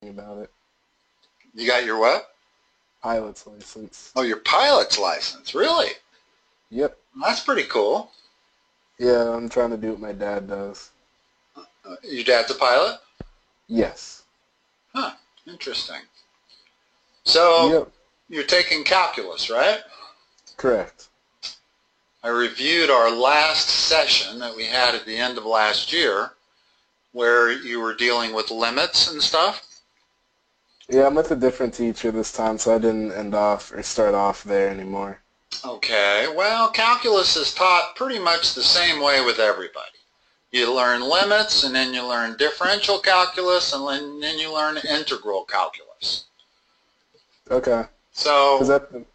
about it. You got your what? Pilot's license. Oh, your pilot's license. Really? Yep. That's pretty cool. Yeah, I'm trying to do what my dad does. Your dad's a pilot? Yes. Huh. Interesting. So Yep. you're taking calculus, right? Correct. I reviewed our last session that we had at the end of last year where you were dealing with limits and stuff. Yeah, I'm with a different teacher this time, so I didn't end off or start off there anymore. Okay, well, calculus is taught pretty much the same way with everybody. You learn limits, and then you learn differential calculus, and then you learn integral calculus. Okay. Because So that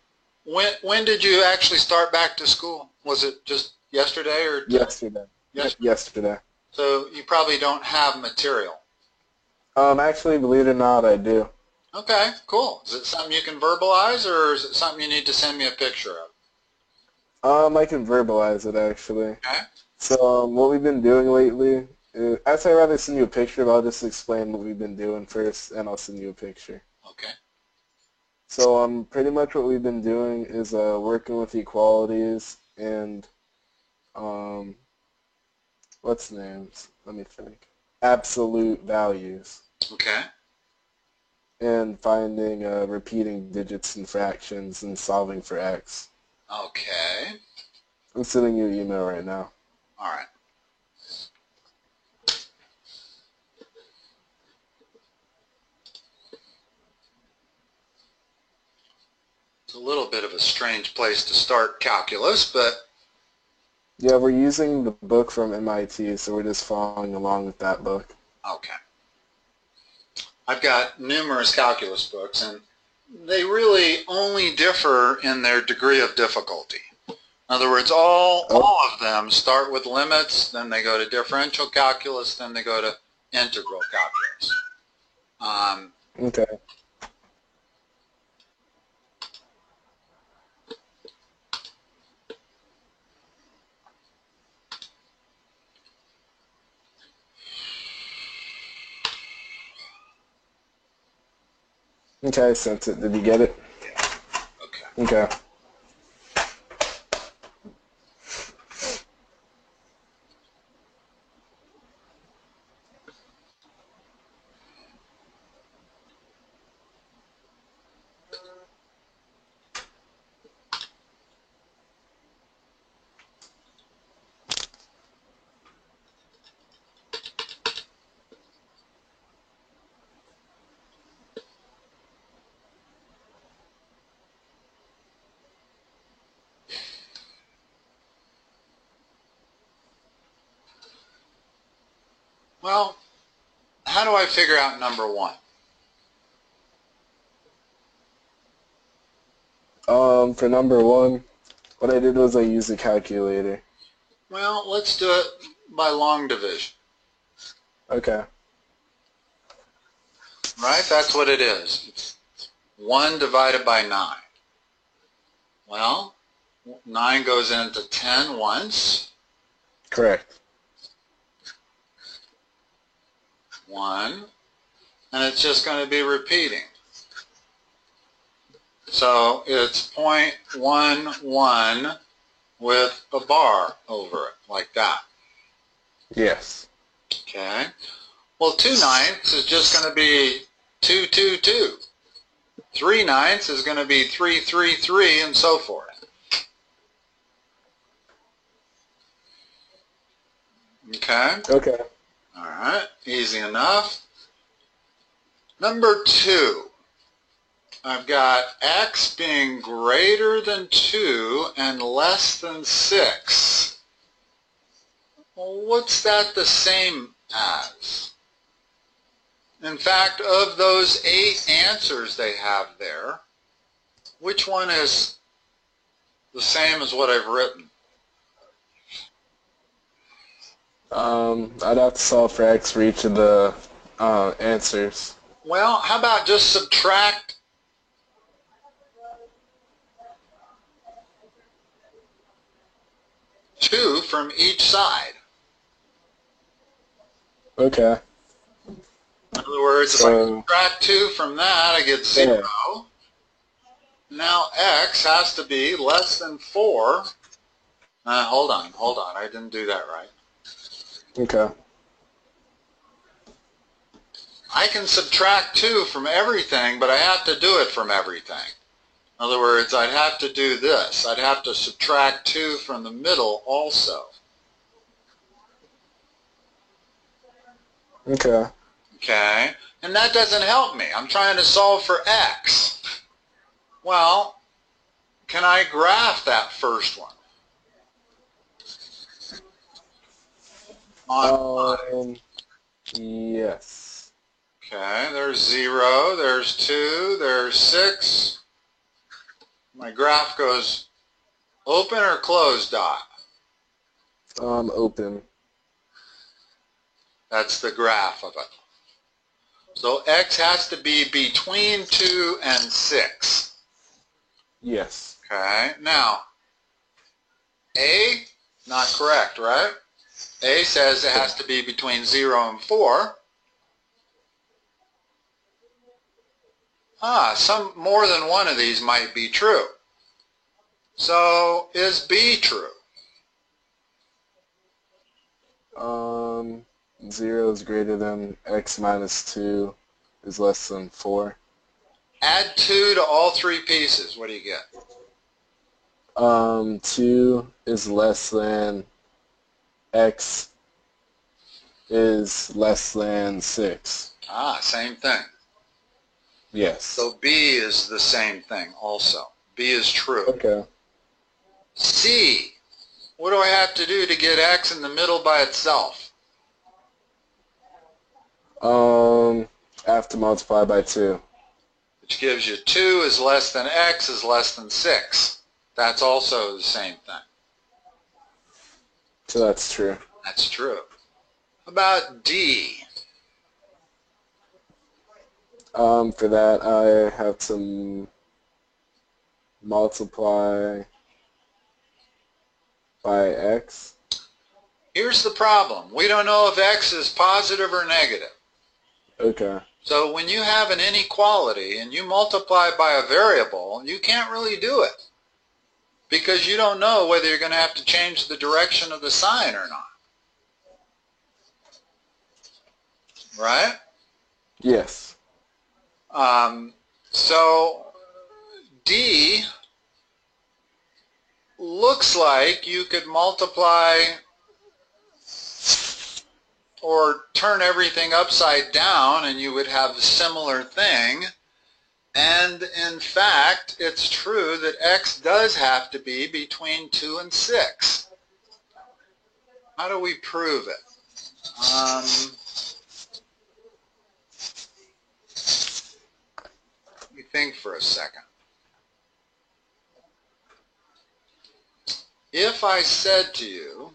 when did you actually start back to school? Was it just yesterday or today? yesterday. Yep, Yesterday. yesterday. So you probably don't have material. Actually, believe it or not, I do. Okay, cool. Is it something you can verbalize, or is it something you need to send me a picture of? I can verbalize it actually. Okay. So, what we've been doing lately, actually, I'd rather send you a picture, but I'll just explain what we've been doing first, and I'll send you a picture. Okay. So, pretty much what we've been doing is working with equalities and um, what's the names? Let me think. Absolute values Okay. and finding repeating digits and fractions and solving for x. Okay. I'm sending you an email right now. All right. It's a little bit of a strange place to start calculus, but Yeah, we're using the book from MIT, so we're just following along with that book. okay. I've got numerous calculus books, and they really only differ in their degree of difficulty. In other words, Oh, all of them start with limits, then they go to differential calculus, then they go to integral calculus. Um, okay. Okay, I sent it. Did you get it? okay. Okay. Well, how do I figure out number one? For number one, what I did was I used a calculator. Well, let's do it by long division, Okay. right? That's what it is. It's 1 divided by 9. Well, 9 goes into 10 once. Correct. 1. And it's just going to be repeating. So it's 0.11 with a bar over it, like that. Yes. Okay? Well, 2/9 is just going to be 222. 3/9 is going to be 333, and so forth. Okay? Okay. All right. Easy enough. Number 2. I've got x being greater than 2 and less than 6. Well, what's that the same as? In fact, of those 8 answers they have there, which one is the same as what I've written? I'd have to solve for x for each of the answers. Well, how about just subtract 2 from each side? Okay. other words, if I subtract 2 from that, I get 0. Yeah. Now x has to be less than 4. Hold on. I didn't do that right. Okay. I can subtract 2 from everything, but I have to do it from everything. In other words, I'd have to do this. I'd have to subtract 2 from the middle also. Okay. Okay? And that doesn't help me. I'm trying to solve for x. Well, can I graph that first one? Yes. Okay, there's 0, there's 2, there's 6. My graph goes open or closed dot? Open. That's the graph of it. So x has to be between 2 and 6. Yes. Okay, now, A, not correct, right? A says it has to be between 0 and 4. Some more than one of these might be true. So is B true? 0 is greater than x minus 2 is less than 4. Add 2 to all 3 pieces. What do you get? 2 is less than x is less than 6. Same thing. Yes. So B is the same thing also. B is true. Okay. C, what do I have to do to get x in the middle by itself? I have to multiply by 2. Which gives you 2 is less than x is less than 6. That's also the same thing. So that's true. That's true. How about D? For that, I have to multiply by x. Here's the problem. We don't know if x is positive or negative. Okay. So when you have an inequality and you multiply by a variable, you can't really do it because you don't know whether you're going to have to change the direction of the sign or not. Right? Yes. So D looks like you could multiply or turn everything upside down and you would have a similar thing. And in fact, it's true that x does have to be between 2 and 6. How do we prove it? Let me think for a second. If I said to you,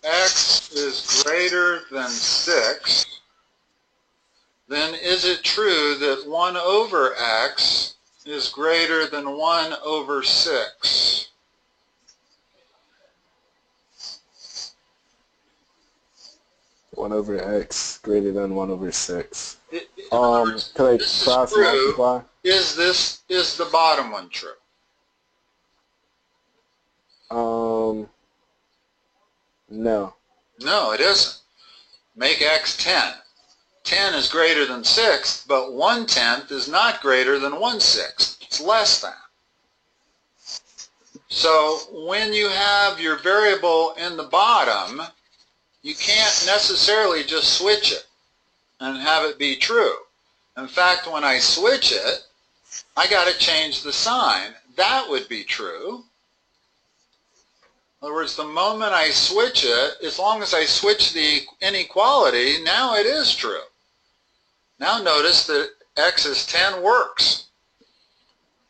x is greater than 6, then is it true that 1 over x is greater than 1 over 6? One over x greater than 1 over 6. Could I cross multiply? Is the bottom one true? No. No, it isn't. Make x 10. 10 is greater than 6, but 1/10 is not greater than 1/6. It's less than. So when you have your variable in the bottom, you can't necessarily just switch it and have it be true. In fact, when I switch it, I got to change the sign. That would be true. In other words, the moment I switch it, as long as I switch the inequality, now it is true. Now notice that x is 10 works,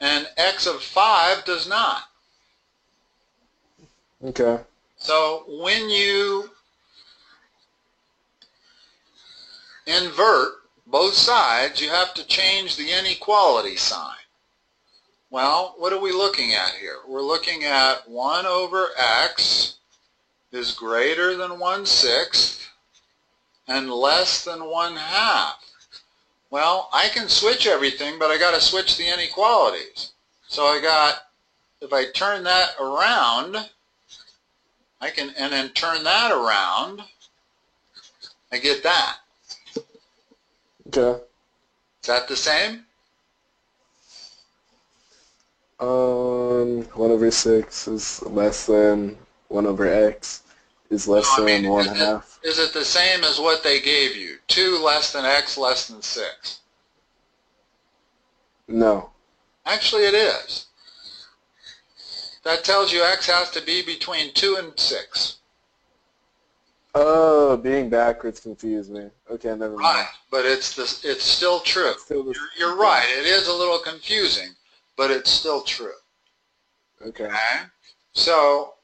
and x of 5 does not. Okay. So when you invert both sides, you have to change the inequality sign. Well, what are we looking at here? We're looking at 1 over x is greater than 1/6, and less than 1/2. Well, I can switch everything, but I got to switch the inequalities. So I got, if I turn that around, I can, and then turn that around, I get that. Okay. Is that the same? 1 over 6 is less than 1 over x is less No, I than mean, 1/2. is it the same as what they gave you? 2 less than x less than 6. No. Actually, it is. That tells you x has to be between 2 and 6. Oh, being backwards confused me. Okay, never mind. Right, but it's still true. You're right. It is a little confusing, but it's still true. Okay. Okay? So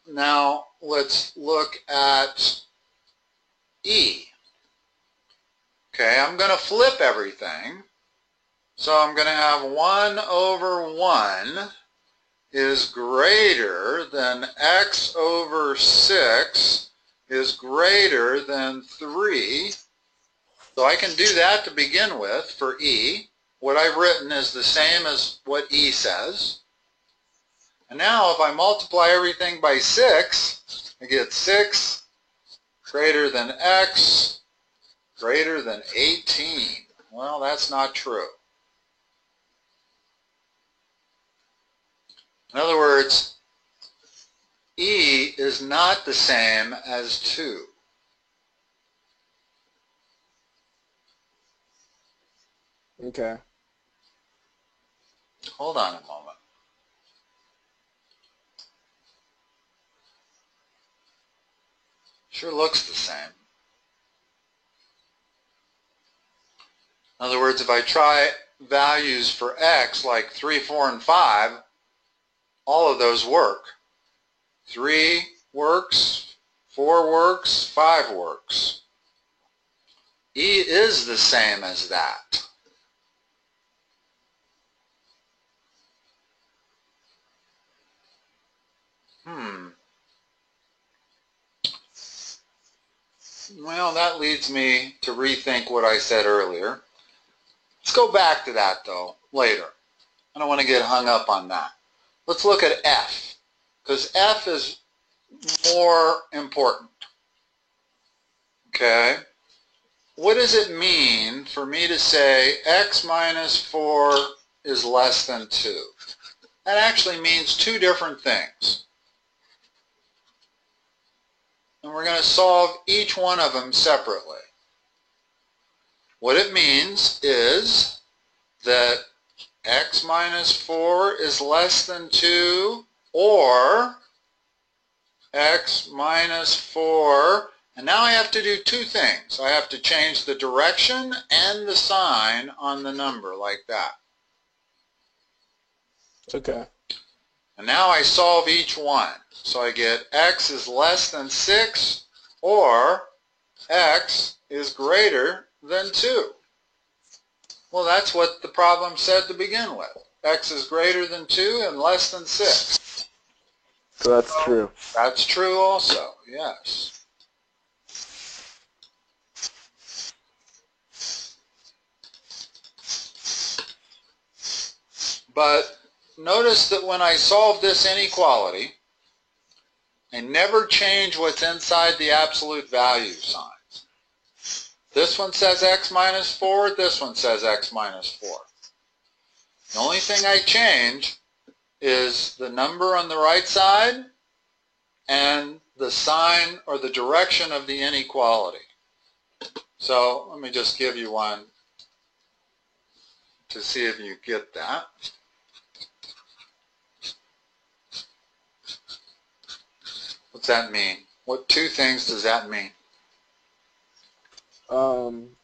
now let's look at E. Okay, I'm going to flip everything. So I'm going to have 1 over 1 is greater than x over 6 is greater than 3. So I can do that to begin with for E. What I've written is the same as what E says. And now if I multiply everything by 6, I get 6 greater than x greater than 18. Well, that's not true. In other words, E is not the same as 2. Okay. Hold on a moment. Sure looks the same. In other words, if I try values for x like 3, 4, and 5, all of those work. 3 works, 4 works, 5 works. E is the same as that. Well, that leads me to rethink what I said earlier. Let's go back to that, though, later. I don't want to get hung up on that. Let's look at F, because F is more important. Okay? What does it mean for me to say x minus 4 is less than 2? That actually means two different things. And we're going to solve each one of them separately. What it means is that x minus 4 is less than 2, or x minus 4, and now I have to do two things. I have to change the direction and the sign on the number like that. Okay. And now I solve each one. So I get x is less than 6, or x is greater than 2. Well, that's what the problem said to begin with. X is greater than 2 and less than 6. So that's true. That's true also, yes. But notice that when I solve this inequality, I never change what's inside the absolute value signs. This one says x minus 4, this one says x minus 4. The only thing I change is the number on the right side and the sign or the direction of the inequality. So let me just give you one to see if you get that. What's that mean? What two things does that mean?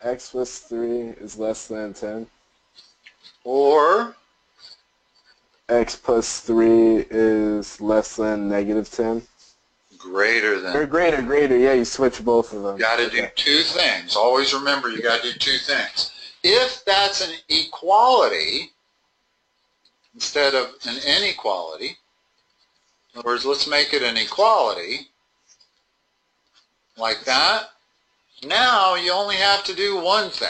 X plus 3 is less than 10. Or X plus 3 is less than negative 10. greater than. Or greater. Yeah, you switch both of them. You got to do two things. Always remember you got to do two things. If that's an equality instead of an inequality, in other words, let's make it an equality like that. Now you only have to do one thing.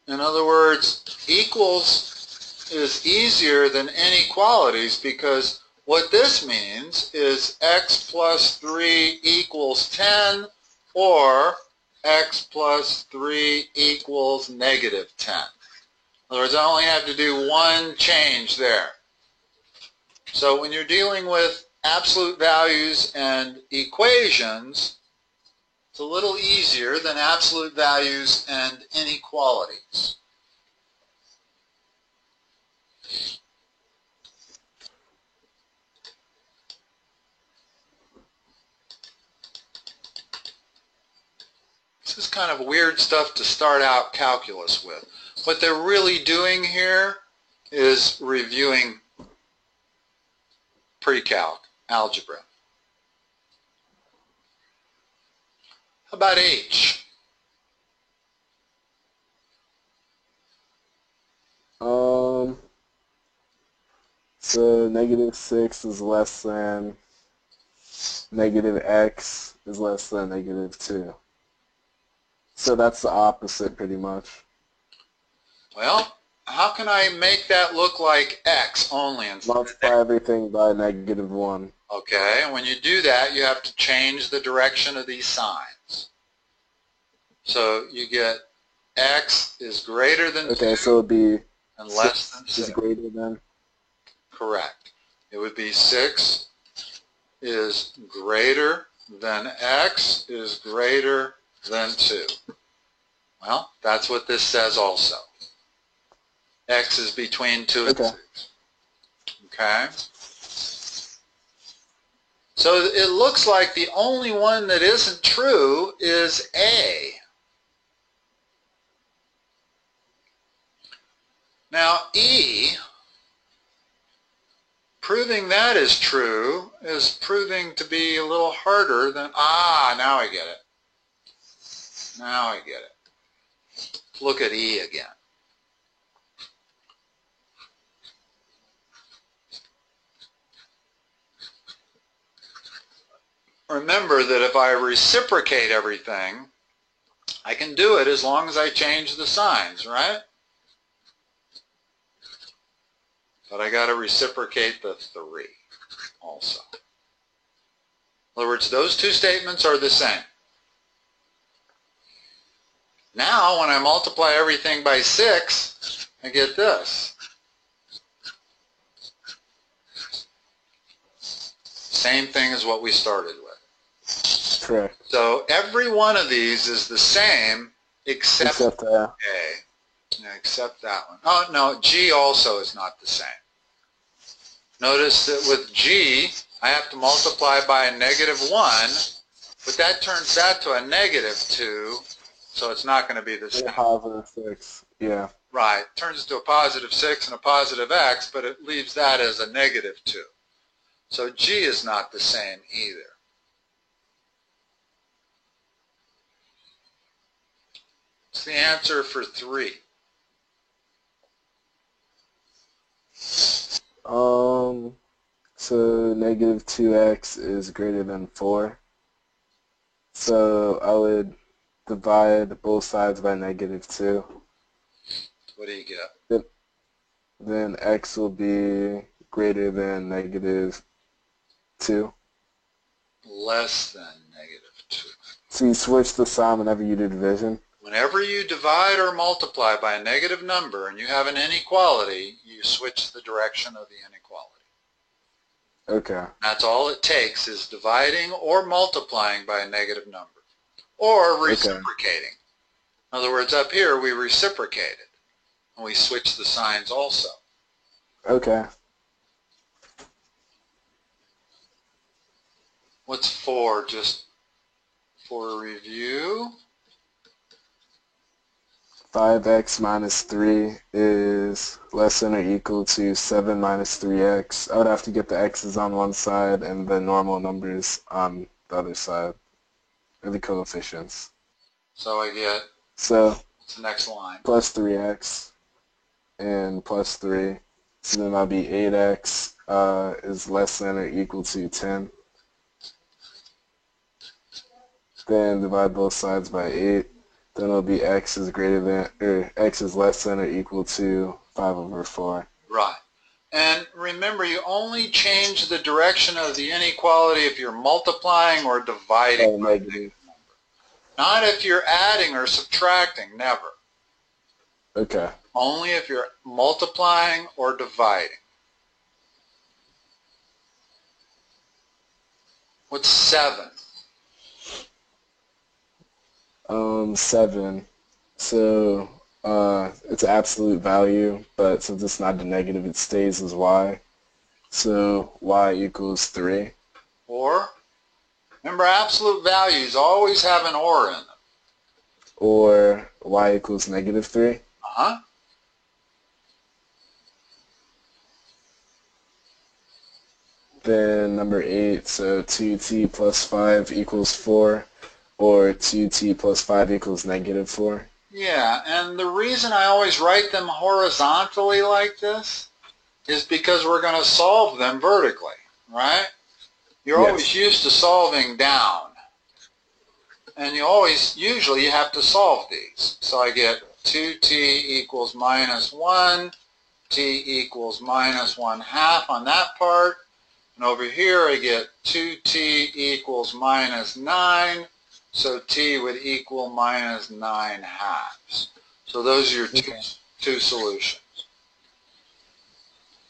In other words, equals is easier than inequalities because what this means is x plus 3 equals 10 or x plus 3 equals negative 10. In other words, I only have to do one change there. So when you're dealing with absolute values and equations, it's a little easier than absolute values and inequalities. This is kind of weird stuff to start out calculus with. What they're really doing here is reviewing pre-calc, algebra. How about H? So negative 6 is less than negative x is less than negative 2. So that's the opposite pretty much. Well, how can I make that look like x only? Multiply everything by negative 1. Okay, and when you do that, you have to change the direction of these signs. So you get x is greater than 2 Okay, so it would be and less than 6. Is greater than? Correct. It would be 6 is greater than x is greater than 2. Well, that's what this says also. X is between 2 and 6. Okay? So it looks like the only one that isn't true is A. Now E, proving that is true is proving to be a little harder than, now I get it. Now I get it. Let's look at E again. Remember that if I reciprocate everything, I can do it as long as I change the signs, right? But I got to reciprocate the 3 also. In other words, those two statements are the same. Now, when I multiply everything by 6, I get this. Same thing as what we started with. Correct. So every one of these is the same except A. Yeah, except that one. Oh, no, G also is not the same. Notice that with G, I have to multiply by a negative 1, but that turns that to a negative 2, so it's not going to be the same. Positive 6, yeah. Right, turns to a positive 6 and a positive x, but it leaves that as a negative 2. So G is not the same either. What's the answer for 3? So negative 2x is greater than 4. So I would divide both sides by negative 2. What do you get? Then x will be greater than negative 2. Less than negative 2. So you switch the sign whenever you do division? Whenever you divide or multiply by a negative number and you have an inequality, you switch the direction of the inequality. Okay. That's all it takes is dividing or multiplying by a negative number. Or reciprocating. In other words, up here we reciprocated. And we switch the signs also. Okay. What's 4? Just for review. 5x minus 3 is less than or equal to 7 minus 3x. I would have to get the x's on one side and the normal numbers on the other side, or the coefficients. So I get, what's the next line? Plus 3x and plus 3. So then that'll be 8x is less than or equal to 10. then divide both sides by 8. Then it'll be x is greater than, or x is less than or equal to 5 over 4. Right. And remember, you only change the direction of the inequality if you're multiplying or dividing. Oh, negative. Not if you're adding or subtracting, never. Okay. Only if you're multiplying or dividing. What's 7? 7. So it's absolute value, but since it's not a negative, it stays as y. So y equals 3. Or, remember, absolute values always have an or in them. Or y equals negative 3. Uh-huh. Then number 8, so 2t plus 5 equals 4, or 2t plus 5 equals negative 4. Yeah, and the reason I always write them horizontally like this is because we're going to solve them vertically, right? You're Yes. always used to solving down. And usually you have to solve these. So I get 2t equals minus 1, t equals minus 1/2 on that part. And over here I get 2t equals minus 9. So t would equal minus 9/2. So those are your two solutions.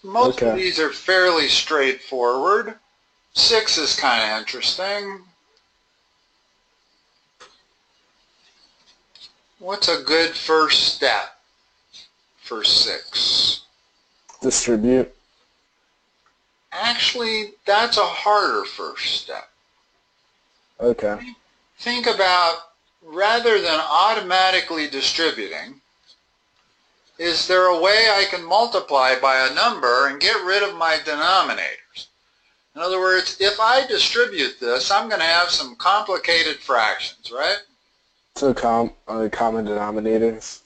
Most of these are fairly straightforward. 6 is kind of interesting. What's a good first step for 6? Distribute. Actually, that's a harder first step. Okay. Think about, rather than automatically distributing, is there a way I can multiply by a number and get rid of my denominators? In other words, if I distribute this, I'm going to have some complicated fractions, right? So common denominators.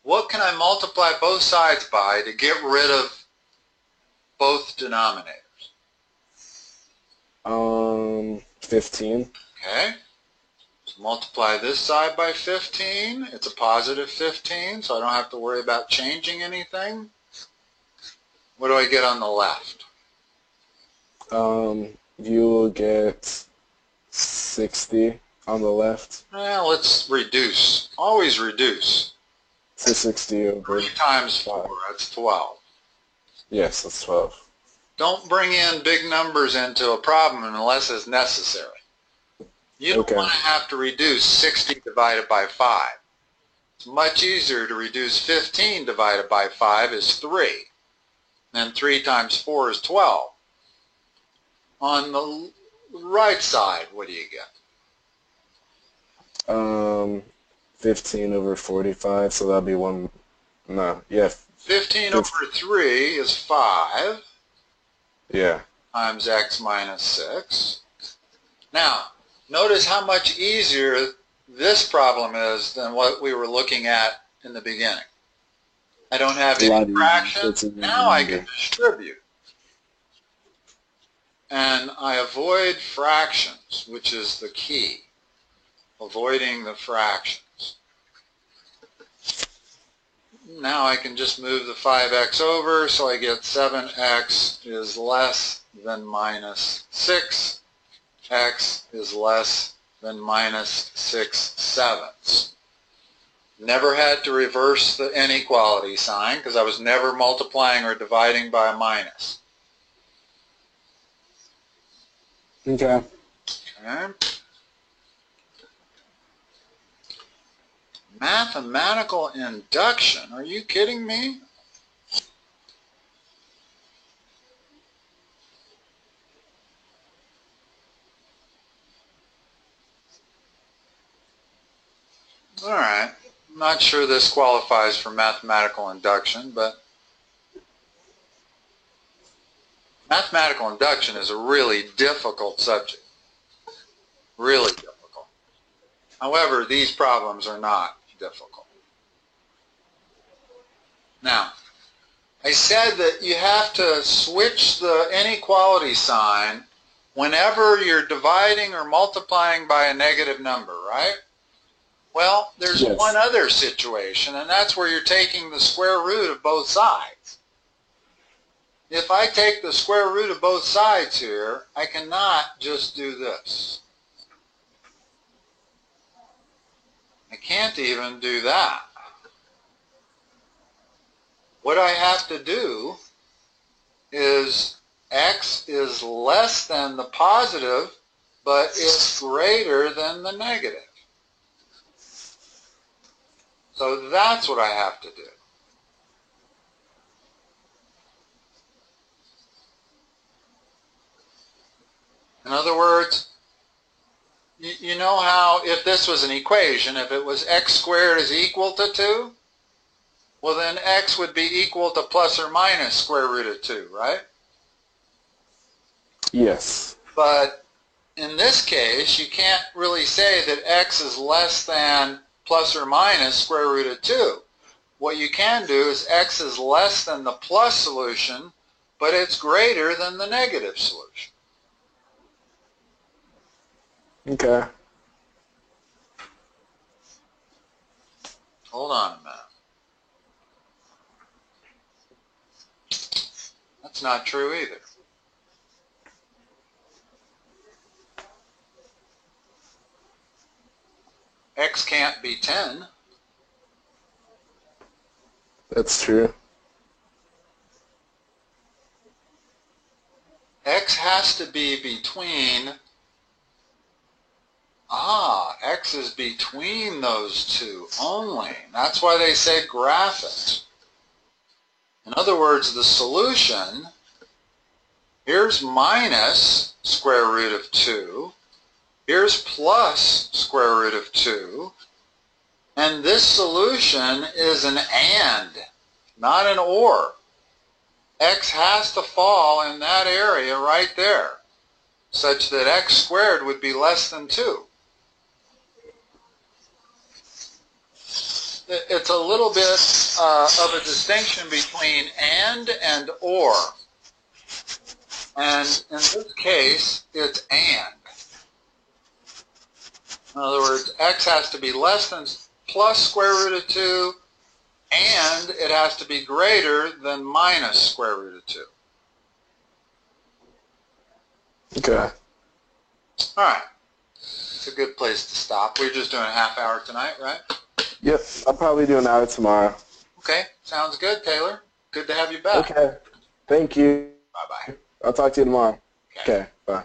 What can I multiply both sides by to get rid of both denominators? 15. Okay. So multiply this side by 15. It's a positive 15, so I don't have to worry about changing anything. What do I get on the left? You will get 60 on the left. Well, let's reduce. Always reduce. So 60 over 3 times 4, 5. that's 12. Yes, that's 12. Don't bring in big numbers into a problem unless it's necessary. You don't want to have to reduce 60 divided by 5. It's much easier to reduce 15 divided by 5 is 3. Then 3 times 4 is 12. On the right side, what do you get? 15 over 45, so that'll be 1, no, yeah. 15 over 3 is 5. Yeah. Times x minus 6. Now, notice how much easier this problem is than what we were looking at in the beginning. I don't have any fractions. Now I can distribute. And I avoid fractions, which is the key. Avoiding the fractions. Now I can just move the 5x over, so I get 7x is less than minus 6. X is less than minus 6/7. Never had to reverse the inequality sign because I was never multiplying or dividing by a minus. Okay. Okay. Mathematical induction? Are you kidding me? All right. I'm not sure this qualifies for mathematical induction, but mathematical induction is a really difficult subject. Really difficult. However, these problems are not difficult. Now, I said that you have to switch the inequality sign whenever you're dividing or multiplying by a negative number, right? Well, there's Yes. one other situation, and that's where you're taking the square root of both sides. If I take the square root of both sides here, I cannot just do this. I can't even do that. What I have to do is x is less than the positive, but it's greater than the negative. So that's what I have to do. In other words, you know how if this was an equation, if it was x squared is equal to 2, well then x would be equal to plus or minus square root of 2, right? Yes. But in this case, you can't really say that x is less than plus or minus square root of 2. What you can do is x is less than the plus solution, but it's greater than the negative solution. Okay. Hold on a minute. That's not true either. X can't be 10. That's true. X has to be between, X is between those two only. That's why they say graph it. In other words, the solution, here's minus square root of 2, here's plus square root of 2, and this solution is an and, not an or. X has to fall in that area right there, such that x squared would be less than 2. It's a little bit of a distinction between and or. And in this case, it's and. In other words, x has to be less than plus square root of 2, and it has to be greater than minus square root of 2. Okay. All right. It's a good place to stop. We're just doing a half hour tonight, right? Yep. I'll probably do an hour tomorrow. Okay. Sounds good, Taylor. Good to have you back. Okay. Thank you. Bye-bye. I'll talk to you tomorrow. Okay. Okay. Bye.